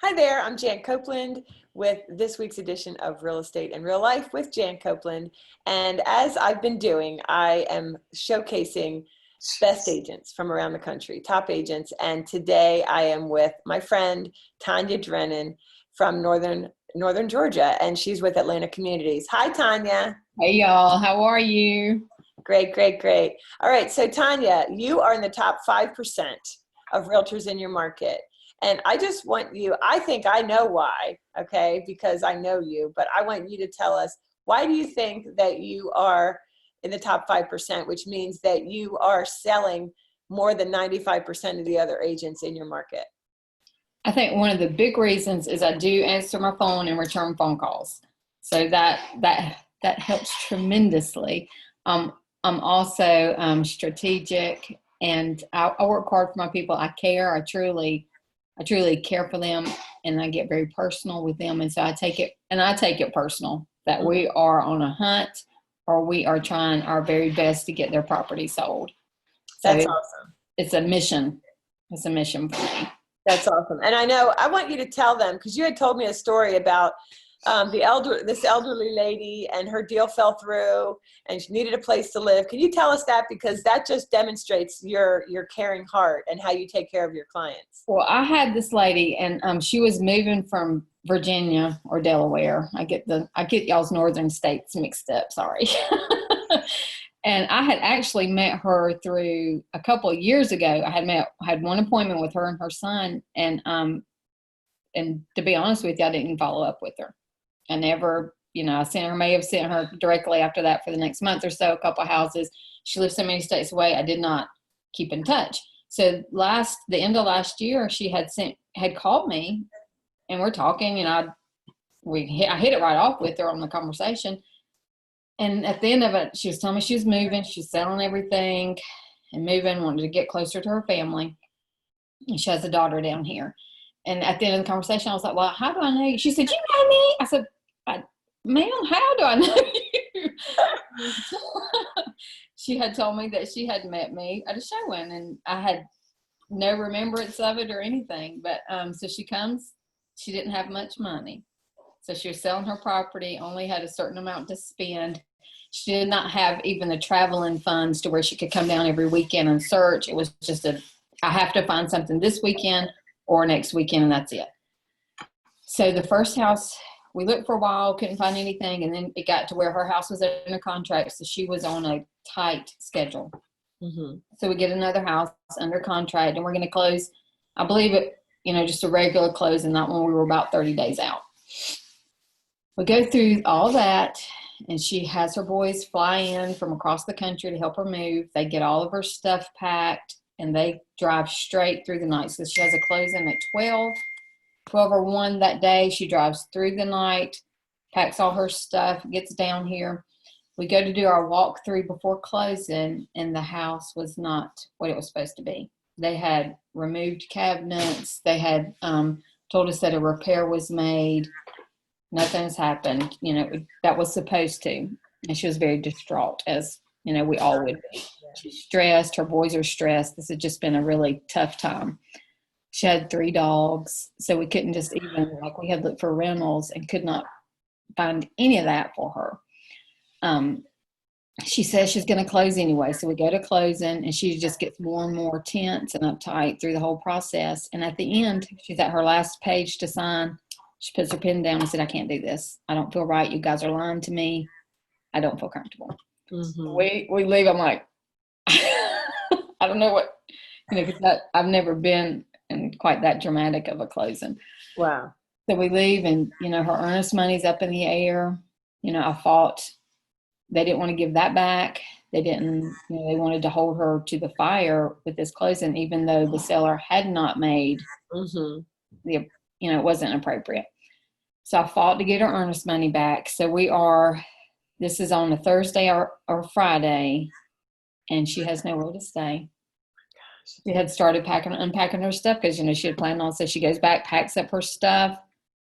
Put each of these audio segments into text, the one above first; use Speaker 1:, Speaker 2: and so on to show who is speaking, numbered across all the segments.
Speaker 1: Hi there, I'm Jan Copeland with this week's edition of Real Estate and Real Life with Jan Copeland. And as I've been doing, I am showcasing best agents from around the country, top agents. And today I am with my friend Tanya Drennan from Northern Georgia, and she's with Atlanta Communities. Hi, Tanya.
Speaker 2: Hey y'all, how are you?
Speaker 1: Great, great, great. All right, so Tanya, you are in the top 5% of realtors in your market. And I just want you, I think I know why, okay, because I know you, but I want you to tell us, why do you think that you are in the top 5%, which means that you are selling more than 95% of the other agents in your market?
Speaker 2: I think one of the big reasons is I do answer my phone and return phone calls. So that helps tremendously. I'm also strategic, and I work hard for my people. I care. I truly care for them, and I get very personal with them. And so I take it personal that we are on a hunt, or we are trying our very best to get their property sold. So
Speaker 1: That's awesome.
Speaker 2: It's a mission. It's a mission for me.
Speaker 1: That's awesome. And I want you to tell them, because you had told me a story about this elderly lady, and her deal fell through and she needed a place to live. Can you tell us that? Because that just demonstrates your caring heart and how you take care of your clients.
Speaker 2: Well, I had this lady, and she was moving from Virginia or Delaware. I get y'all's northern states mixed up. Sorry. And I had actually met her through a couple of years ago. I had one appointment with her and her son, and to be honest with you, I didn't follow up with her. I never, I may have sent her directly after that for the next month or so, a couple of houses. She lives so many states away, I did not keep in touch. So the end of last year, she had called me, and we're talking, and I hit it right off with her on the conversation. And at the end of it, she was telling me she was moving, she's selling everything and moving, wanted to get closer to her family. And she has a daughter down here. And at the end of the conversation, I was like, well, how do I know you? She said, you know me? I said, ma'am, how do I know you? She had told me that she had met me at a showing, and I had no remembrance of it or anything. But so she comes, she didn't have much money. So she was selling her property, only had a certain amount to spend. She did not have even the traveling funds to where she could come down every weekend and search. It was just I have to find something this weekend or next weekend, and that's it. So the first house, we looked for a while, couldn't find anything, and then it got to where her house was under contract, so she was on a tight schedule. Mm-hmm. So we get another house under contract, and we're going to close, I believe it, just a regular close, and that one we were about 30 days out. We go through all that, and she has her boys fly in from across the country to help her move. They get all of her stuff packed, and they drive straight through the night. So she has a closing at 12 or 1 that day. She drives through the night, packs all her stuff, gets down here. We go to do our walkthrough before closing, and the house was not what it was supposed to be. They had removed cabinets. They had told us that a repair was made. Nothing's happened, that was supposed to. And she was very distraught, as, we all would be. She's stressed. Her boys are stressed. This had just been a really tough time. She had 3 dogs, so we couldn't just even, we had looked for rentals and could not find any of that for her. She says she's going to close anyway. So we go to closing, and she just gets more and more tense and uptight through the whole process. And at the end, she's at her last page to sign. She puts her pen down and said, I can't do this. I don't feel right. You guys are lying to me. I don't feel comfortable. Mm-hmm. We leave. I'm like, I don't know what, because I've never been in quite that dramatic of a closing.
Speaker 1: Wow.
Speaker 2: So we leave, and, her earnest money's up in the air. I fought. They didn't want to give that back. They didn't, they wanted to hold her to the fire with this closing, even though the seller had not made it wasn't appropriate. So I fought to get her earnest money back. So this is on a Thursday or Friday, and she has nowhere to stay. She had started unpacking her stuff because, she had planned on, so she goes back, packs up her stuff,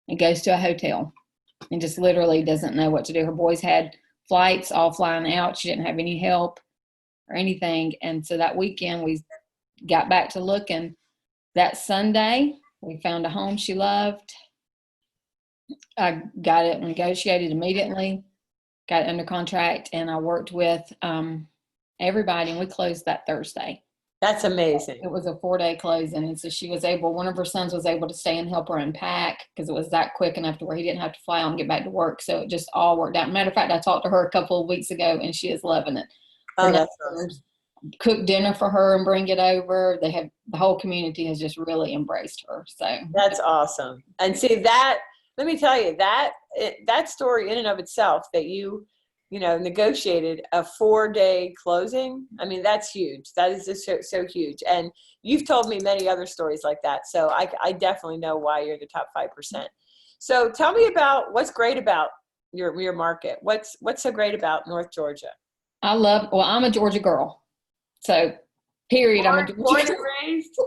Speaker 2: and goes to a hotel, and just literally doesn't know what to do. Her boys had flights all flying out. She didn't have any help or anything. And so that weekend we got back to looking. That Sunday, We found a home she loved. I got it negotiated immediately, got it under contract, and I worked with everybody, and we closed that Thursday.
Speaker 1: That's amazing.
Speaker 2: It was a 4-day closing, and so she was able, one of her sons was able to stay and help her unpack because it was that quick enough to where he didn't have to fly out and get back to work. So it just all worked out. Matter of fact, I talked to her a couple of weeks ago, and she is loving it.
Speaker 1: Oh,
Speaker 2: Her
Speaker 1: that's
Speaker 2: neighbors
Speaker 1: awesome.
Speaker 2: cook dinner for her and bring it over. They have, the whole community has just really embraced her. So
Speaker 1: That's awesome. And see that, let me tell you that story in and of itself, that you know, negotiated a 4-day closing. I mean, that's huge. That is just so huge. And you've told me many other stories like that. So I definitely know why you're the top 5%. So tell me about what's great about your market. What's so great about North Georgia?
Speaker 2: well, I'm a Georgia girl. So period. I'm a
Speaker 1: Born
Speaker 2: Georgia
Speaker 1: and raised.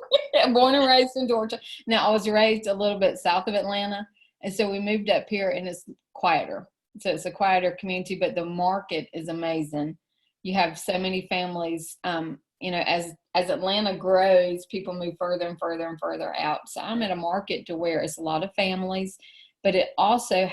Speaker 2: born and raised in Georgia. Now I was raised a little bit south of Atlanta. And so we moved up here and it's quieter. So it's a quieter community, but the market is amazing. You have so many families, you know, as Atlanta grows, people move further and further and further out. So I'm at a market to where it's a lot of families, but it also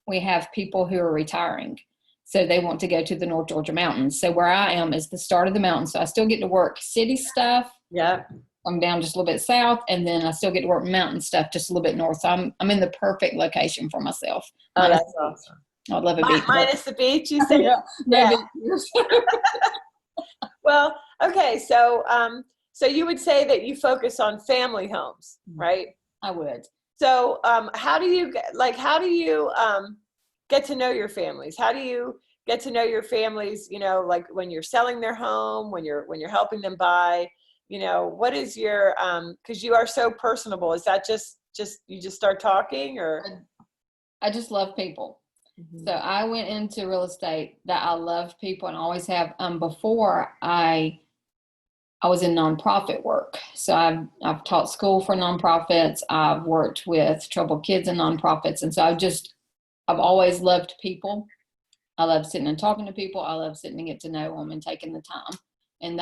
Speaker 2: we have people who are retiring. So they want to go to the North Georgia mountains. So where I am is the start of the mountain. So I still get to work city stuff.
Speaker 1: Yeah.
Speaker 2: I'm down just a little bit south, and then I still get to work mountain stuff just a little bit north. So I'm in the perfect location for myself.
Speaker 1: Oh, that's awesome.
Speaker 2: I'd love a beach.
Speaker 1: Minus the beach, you say?
Speaker 2: Yeah, no
Speaker 1: Yeah.
Speaker 2: beach.
Speaker 1: Well, okay. So, so you would say that you focus on family homes, right?
Speaker 2: I would.
Speaker 1: So, how do you get to know your families? How do you get to know your families? You know, like when you're selling their home, when you're helping them buy. You know, what is your because you are so personable. Is that just you just start talking, or?
Speaker 2: I just love people.
Speaker 1: Mm-hmm.
Speaker 2: So I went into real estate that I love people and always have. Before I was in nonprofit work. So I've taught school for nonprofits. I've worked with troubled kids in nonprofits. And so I've always loved people. I love sitting and talking to people. I love sitting and get to know them and taking the time. And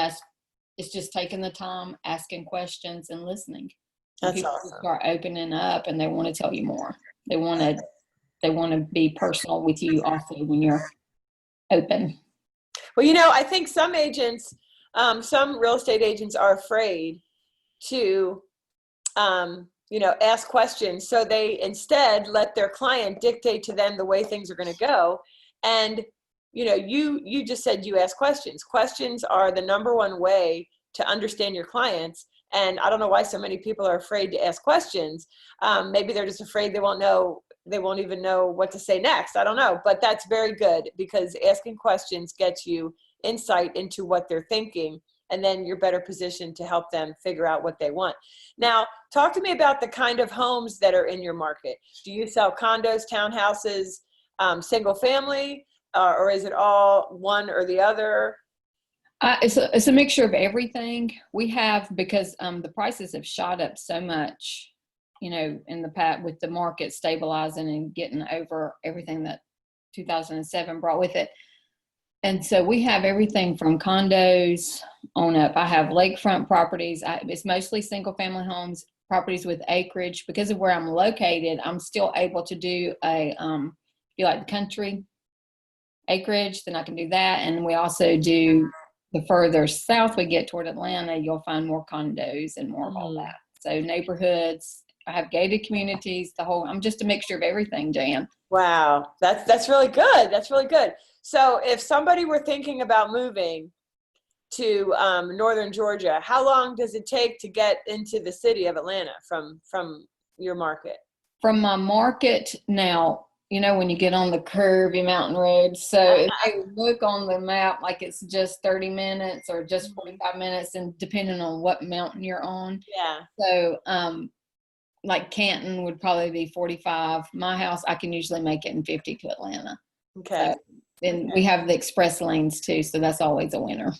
Speaker 2: it's just taking the time, asking questions and listening. And
Speaker 1: That's
Speaker 2: people
Speaker 1: awesome.
Speaker 2: start opening up and they want to tell you more. They want to be personal with you also when you're open.
Speaker 1: Well, you know, I think some agents, some real estate agents are afraid to, you know, ask questions. So they instead let their client dictate to them the way things are going to go. And, you know, you just said you ask questions. Questions are the number one way to understand your clients. And I don't know why so many people are afraid to ask questions. Maybe they're just afraid they won't even know what to say next. I don't know, but that's very good because asking questions gets you insight into what they're thinking, and then you're better positioned to help them figure out what they want. Now, talk to me about the kind of homes that are in your market. Do you sell condos, townhouses, single family, or is it all one or the other?
Speaker 2: It's a mixture of everything. We have, because the prices have shot up so much, you know, in the past with the market stabilizing and getting over everything that 2007 brought with it. And so we have everything from condos on up. I have lakefront properties. It's mostly single family homes, properties with acreage. Because of where I'm located, I'm still able to do if you like the country acreage, then I can do that. And we also do, the further south we get toward Atlanta, you'll find more condos and more of all that. So neighborhoods, I have gated communities, I'm just a mixture of everything, Jan.
Speaker 1: Wow, that's really good. That's really good. So if somebody were thinking about moving to northern Georgia, how long does it take to get into the city of Atlanta from your market?
Speaker 2: From my market now, you know, when you get on the curvy mountain road, so if you look on the map like it's just 30 minutes or just 45 minutes, and depending on what mountain you're on.
Speaker 1: Yeah.
Speaker 2: So like Canton would probably be 45. My house, I can usually make it in 50 to Atlanta.
Speaker 1: Okay.
Speaker 2: And we have the express lanes too, so that's always a winner.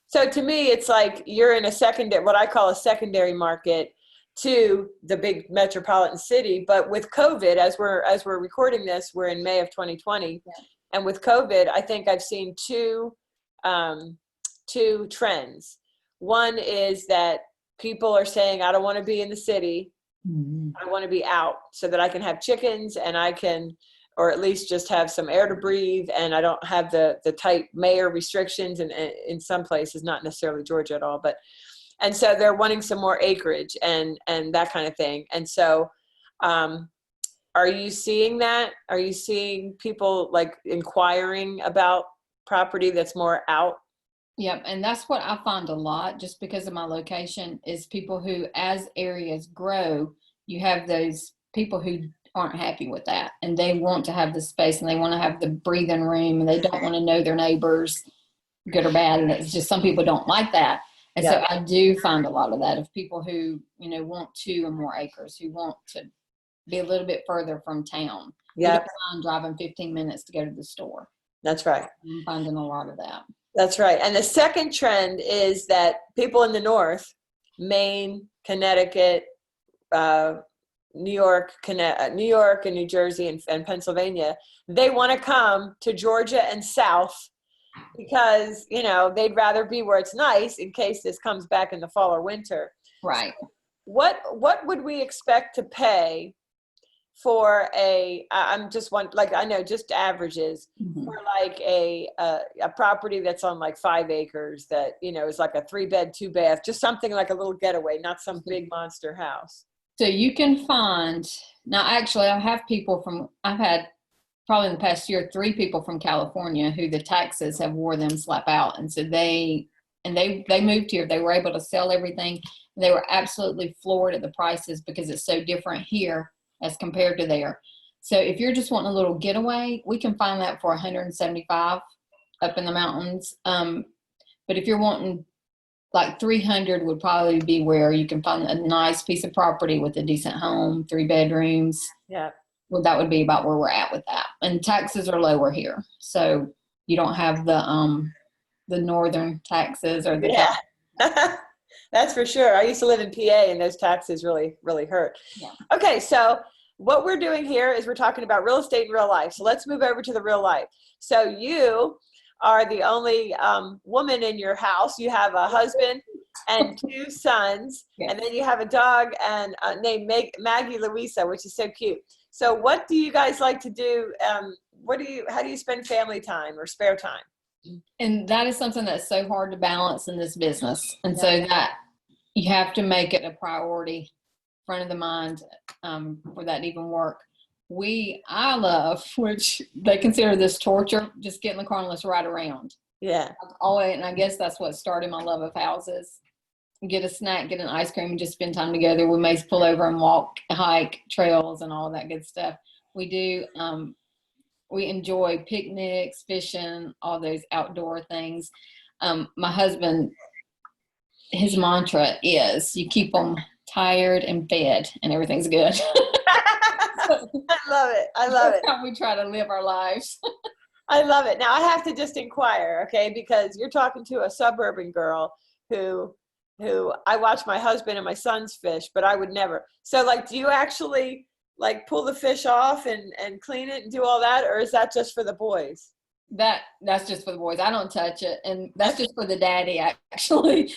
Speaker 1: So to me, it's like you're in a secondary, what I call a secondary market to the big metropolitan city. But with COVID, as we're recording this, we're in May of 2020, yeah. And with COVID, I think I've seen two trends. One is that people are saying, I don't want to be in the city.
Speaker 2: Mhm.
Speaker 1: I want to be out so that I can have chickens and I can, or at least just have some air to breathe, and I don't have the tight mayor restrictions and in some places, not necessarily Georgia at all, but, and so they're wanting some more acreage and that kind of thing. And so, are you seeing that? Are you seeing people like inquiring about property that's more out?
Speaker 2: Yep, and that's what I find a lot, just because of my location, is people who, as areas grow, you have those people who aren't happy with that, and they want to have the space and they want to have the breathing room, and they don't want to know their neighbors, good or bad. And it's just some people don't like that. And so
Speaker 1: Yeah.
Speaker 2: I do find a lot of that of people who, want 2 or more acres, who want to be a little bit further from town. Who
Speaker 1: Yeah,
Speaker 2: don't mind driving 15 minutes to go to the store.
Speaker 1: that's right.
Speaker 2: I'm finding a lot of that.
Speaker 1: That's right. And the second trend is that people in the north, Maine, Connecticut, New York, New York and New Jersey and Pennsylvania, they want to come to Georgia and South because, they'd rather be where it's nice in case this comes back in the fall or winter.
Speaker 2: Right.
Speaker 1: What would we expect to pay for I'm just one, like, I know just averages
Speaker 2: Mhm.
Speaker 1: for like a property that's on like 5 acres that, is like a 3-bed, 2-bath, just something like a little getaway, not some big monster house.
Speaker 2: So you can find, now actually I've had probably in the past year, 3 people from California who the taxes have wore them slap out. And so they moved here. They were able to sell everything. They were absolutely floored at the prices because it's so different here as compared to there. So if you're just wanting a little getaway, we can find that for 175 up in the mountains. But if you're wanting like 300 would probably be where you can find a nice piece of property with a decent home, 3 bedrooms.
Speaker 1: Yeah.
Speaker 2: Well, that would be about where we're at with that. And taxes are lower here. So you don't have the northern taxes or the
Speaker 1: Yeah. That's for sure. I used to live in PA and those taxes really, really hurt.
Speaker 2: Yeah.
Speaker 1: Okay. So what we're doing here is we're talking about real estate in real life. So let's move over to the real life. So you are the only woman in your house. You have a husband and 2 sons,
Speaker 2: Yes.
Speaker 1: and then you have a dog and named Maggie Louisa, which is so cute. So what do you guys like to do? How do you spend family time or spare time?
Speaker 2: And that is something that's so hard to balance in this business. And so that you have to make it a priority, front of the mind, for that to even work. I love, which they consider this torture, just get in the car and let's ride around.
Speaker 1: Yeah.
Speaker 2: Always, and I guess that's what started my love of houses. Get a snack, get an ice cream, and just spend time together. We may pull over and walk, hike trails, and all of that good stuff. We do. We enjoy picnics, fishing, all those outdoor things. My husband, his mantra is, "You keep them tired and fed, and everything's good."
Speaker 1: I love it. I love it.
Speaker 2: That's how we try to live our lives.
Speaker 1: I love it. Now I have to just inquire, okay, because you're talking to a suburban girl who I watch my husband and my sons fish, but I would never. So like, do you actually like pull the fish off and clean it and do all that? Or is that just for the boys?
Speaker 2: That's just for the boys. I don't touch it. And that's just for the daddy, actually.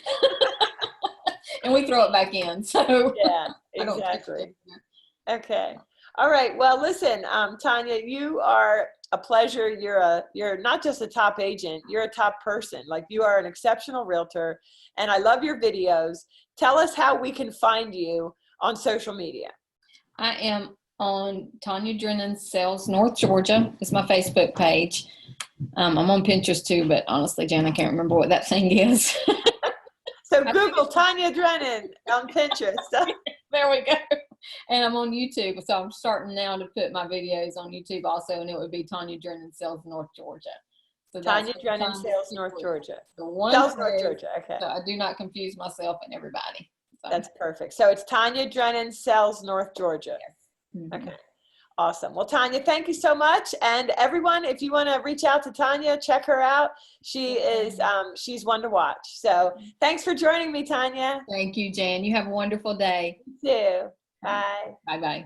Speaker 2: And we throw it back in. So
Speaker 1: Yeah,
Speaker 2: I don't touch
Speaker 1: exactly.
Speaker 2: it.
Speaker 1: Okay. All right. Well, listen, Tanya, you are a pleasure. You're not just a top agent, you're a top person. Like, you are an exceptional realtor, and I love your videos. Tell us how we can find you on social media.
Speaker 2: I am on Tanya Drennan Sells North Georgia. It's my Facebook page. I'm on Pinterest too, but honestly, Jan, I can't remember what that thing is.
Speaker 1: So Google Tanya Drennan on Pinterest.
Speaker 2: There we go. And I'm on YouTube. So I'm starting now to put my videos on YouTube also, and it would be Tanya Drennan Sells North Georgia. So
Speaker 1: Tanya Drennan Sells North Georgia.
Speaker 2: The one
Speaker 1: Sells North Georgia. Okay.
Speaker 2: So I do not confuse myself and everybody. So.
Speaker 1: That's perfect. So it's Tanya Drennan Sells North Georgia.
Speaker 2: Yes. Mm-hmm.
Speaker 1: Okay. Awesome. Well, Tanya, thank you so much. And everyone, if you want to reach out to Tanya, check her out. She is, she's one to watch. So thanks for joining me, Tanya.
Speaker 2: Thank you, Jan. You have a wonderful day.
Speaker 1: You too. Bye.
Speaker 2: Bye-bye.